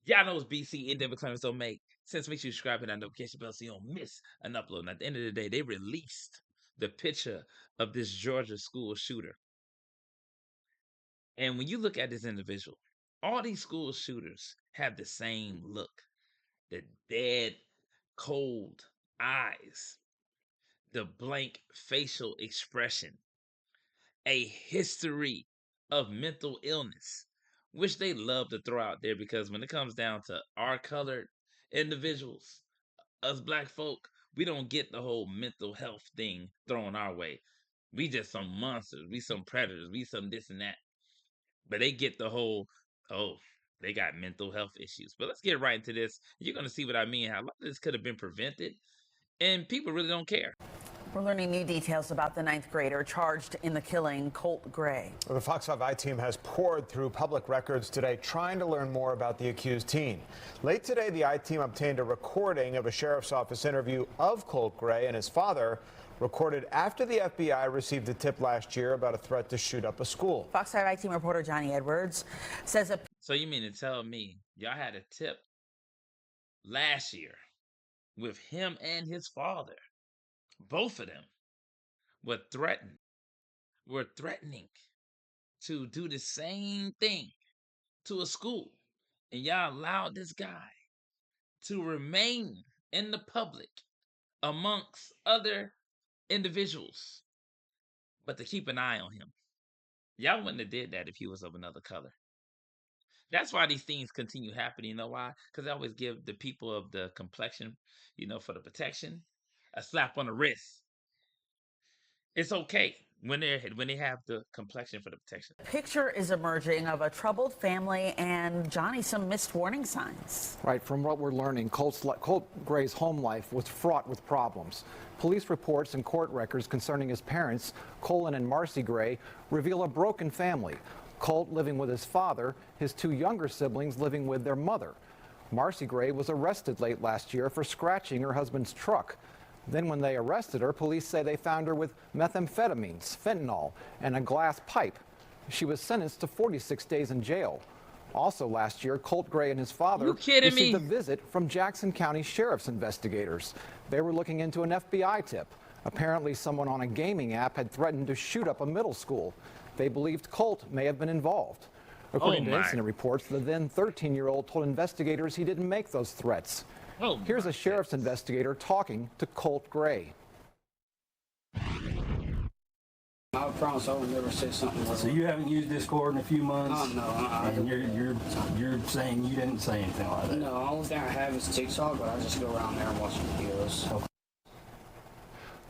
Y'all know it's BC Endeavor Clemens don't make sense. Make sure you subscribe and that notification bell so you don't miss an upload. And at the end of the day, they released the picture of this Georgia school shooter. And when you look at this individual, all these school shooters have the same look, the dead, cold eyes, the blank facial expression, a history of mental illness, which they love to throw out there because when it comes down to our colored individuals, us black folk, we don't get the whole mental health thing thrown our way. We just some monsters, we some predators, we some this and that. But they get the whole, oh, they got mental health issues. But let's get right into this. You're gonna see what I mean, how a lot of this could have been prevented, and people really don't care. We're learning new details about the ninth grader charged in the killing, Colt Gray. Well, the Fox 5 I-team has poured through public records today trying to learn more about the accused teen. Late today, the I-team obtained a recording of a sheriff's office interview of Colt Gray and his father, recorded after the FBI received a tip last year about a threat to shoot up a school. Fox 5 I-team reporter Johnny Edwards says a So you mean to tell me y'all had a tip last year with him and his father? Both of them were threatening to do the same thing to a school. And y'all allowed this guy to remain in the public amongst other individuals, but to keep an eye on him. Y'all wouldn't have did that if he was of another color. That's why these things continue happening. You know why? Because they always give the people of the complexion, for the protection, a slap on the wrist. It's okay when they have the complexion for the protection. picture is emerging of a troubled family and, Johnny, some missed warning signs. Right, from what we're learning, Colt Gray's home life was fraught with problems. Police reports and court records concerning his parents, Colin and Marcy Gray, reveal a broken family. Colt living with his father, his two younger siblings living with their mother. Marcy Gray was arrested late last year for scratching her husband's truck. Then when they arrested her, police say they found her with methamphetamines, fentanyl, and a glass pipe. She was sentenced to 46 days in jail. Also last year, Colt Gray and his father received a visit from Jackson County Sheriff's investigators. They were looking into an FBI tip. Apparently someone on a gaming app had threatened to shoot up a middle school. They believed Colt may have been involved. According to incident reports, the then 13-year-old told investigators he didn't make those threats. Here's a sheriff's investigator talking to Colt Gray. I promise I would never say something like that. So you haven't used Discord in a few months? No, and you're saying you didn't say anything like that? No, the only thing I have is TikTok, but I just go around there and watch videos. Okay.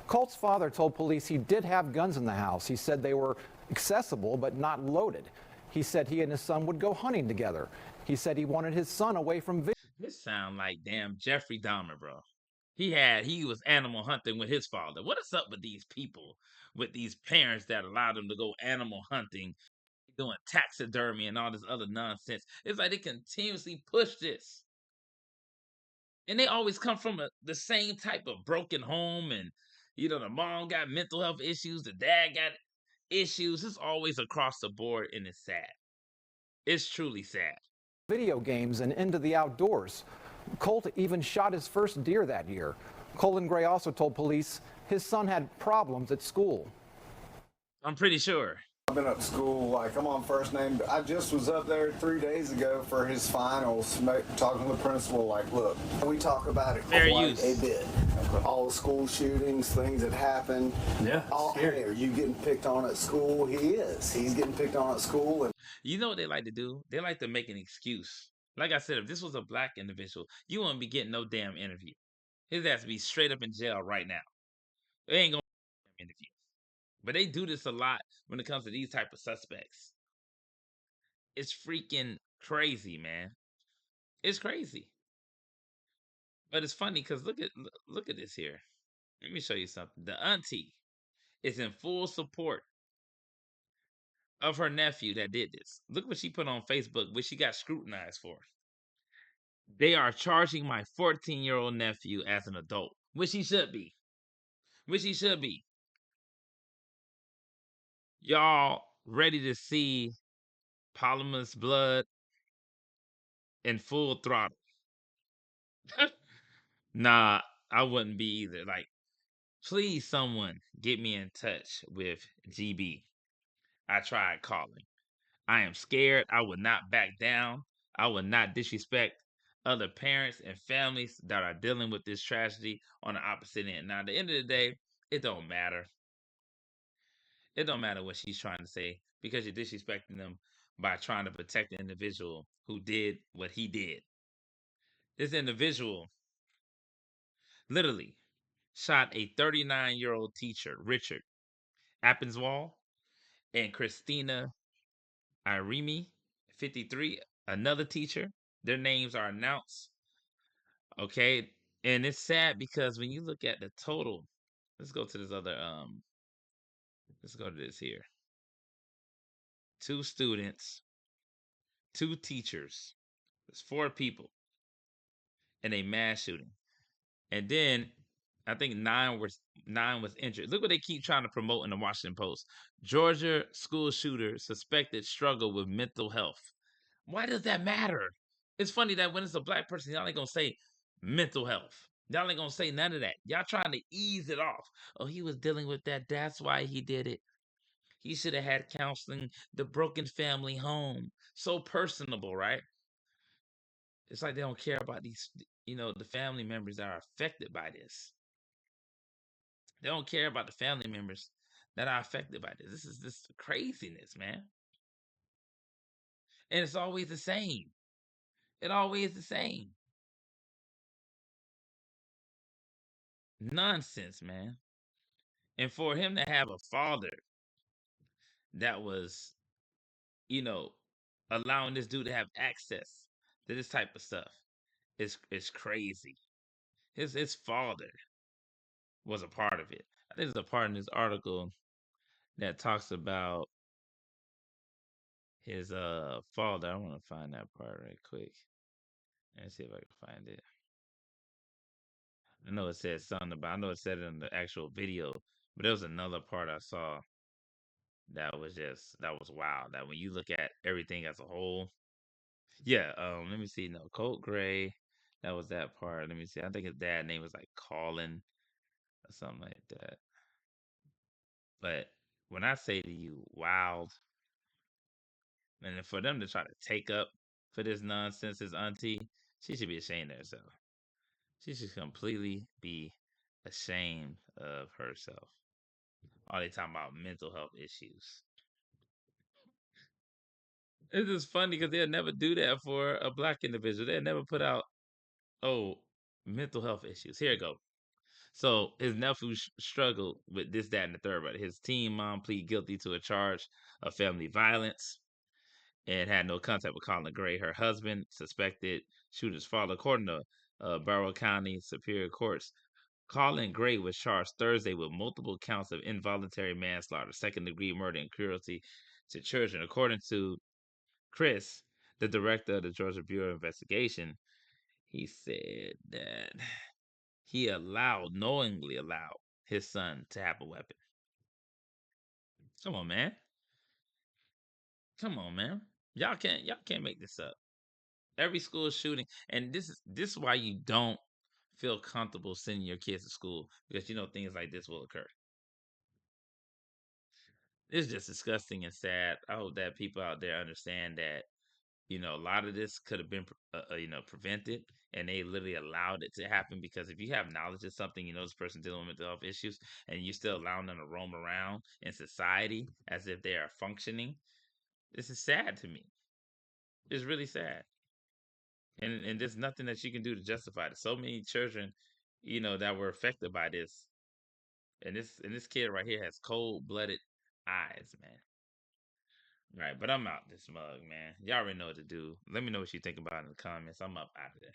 Colt's father told police he did have guns in the house. He said they were accessible but not loaded. He said he and his son would go hunting together. He said he wanted his son away from video. This sound like damn Jeffrey Dahmer, bro. He was animal hunting with his father. What is up with these people, with these parents that allow them to go animal hunting, doing taxidermy and all this other nonsense? It's like they continuously push this. And they always come from the same type of broken home, and the mom got mental health issues, the dad got issues. It's always across the board, and it's sad. It's truly sad. Video games and into the outdoors. Colt even shot his first deer that year. Colin Gray also told police his son had problems at school. I'm pretty sure. I've been up to school, I'm on first name. I just was up there 3 days ago for his finals, talking to the principal, look, we talk about it quite a bit. All the school shootings, things that happen. Yeah, hey, are you getting picked on at school? He is. He's getting picked on at school. And you know what they like to do? They like to make an excuse. Like I said, if this was a black individual, you wouldn't be getting no damn interview. His ass be straight up in jail right now. They ain't gonna interview. But they do this a lot when it comes to these type of suspects. It's freaking crazy, man. It's crazy. But it's funny because look at this here. Let me show you something. The auntie is in full support of her nephew that did this. Look what she put on Facebook, which she got scrutinized for. They are charging my 14-year-old nephew as an adult, which he should be. Which he should be. Y'all ready to see Polymus blood? in full throttle. Nah, I wouldn't be either. Like, please, someone get me in touch with GB. I tried calling. I am scared. I will not back down. I will not disrespect other parents and families that are dealing with this tragedy on the opposite end. Now, at the end of the day, it don't matter. It don't matter what she's trying to say because you're disrespecting them by trying to protect the individual who did what he did. This individual literally shot a 39-year-old teacher, Richard Appenswall, and Christina Iremi, 53, another teacher. Their names are announced. Okay. And it's sad because when you look at the total, let's go to this other let's go to this here. 2 students, 2 teachers. There's 4 people in a mass shooting. And then I think 9 was injured. Look what they keep trying to promote in the Washington Post. Georgia school shooter suspected struggle with mental health. Why does that matter? It's funny that when it's a black person, y'all ain't gonna say mental health. Y'all ain't gonna say none of that. Y'all trying to ease it off. Oh, he was dealing with that. That's why he did it. He should have had counseling. The broken family home. So personable, right? It's like they don't care about these, the family members that are affected by this. They don't care about the family members that are affected by this. This is this craziness, man. And it's always the same. It always the same. Nonsense, man. And for him to have a father that was, you know, allowing this dude to have access to this type of stuff is crazy. His father was a part of it. I think there's a part in this article that talks about his father. I want to find that part right quick. Let's see if I can find it. I know it said something about. I know it said it in the actual video, but there was another part I saw that was wild. That when you look at everything as a whole, yeah. Let me see. No, Colt Gray. That was that part. Let me see. I think his dad name was like Colin or something like that. But when I say to you, wild, and then for them to try to take up for this nonsense, his auntie, she should be ashamed of herself. She should completely be ashamed of herself. All they talking about mental health issues. It's just funny because they'll never do that for a black individual. They'll never put out, oh, mental health issues. Here you go. So his nephew struggled with this, that, and the third. But his teen mom pleaded guilty to a charge of family violence and had no contact with Colin Gray, her husband, suspected shooter's father. According to Barrow County Superior Courts, Colin Gray was charged Thursday with multiple counts of involuntary manslaughter, second-degree murder, and cruelty to children. According to Chris, the director of the Georgia Bureau of Investigation, he said that he knowingly allowed his son to have a weapon. Come on, man. Come on, man. Y'all can't make this up. Every school shooting, and this is why you don't feel comfortable sending your kids to school because you know things like this will occur. It's just disgusting and sad. I hope that people out there understand that a lot of this could have been prevented, and they literally allowed it to happen because if you have knowledge of something, this person dealing with mental health issues, and you still allowing them to roam around in society as if they are functioning, this is sad to me. It's really sad, and there's nothing that you can do to justify it. So many children, that were affected by this, and this kid right here has cold-blooded eyes, man. Right, but I'm out this mug, man. Y'all already know what to do. Let me know what you think about it in the comments. I'm up out of there.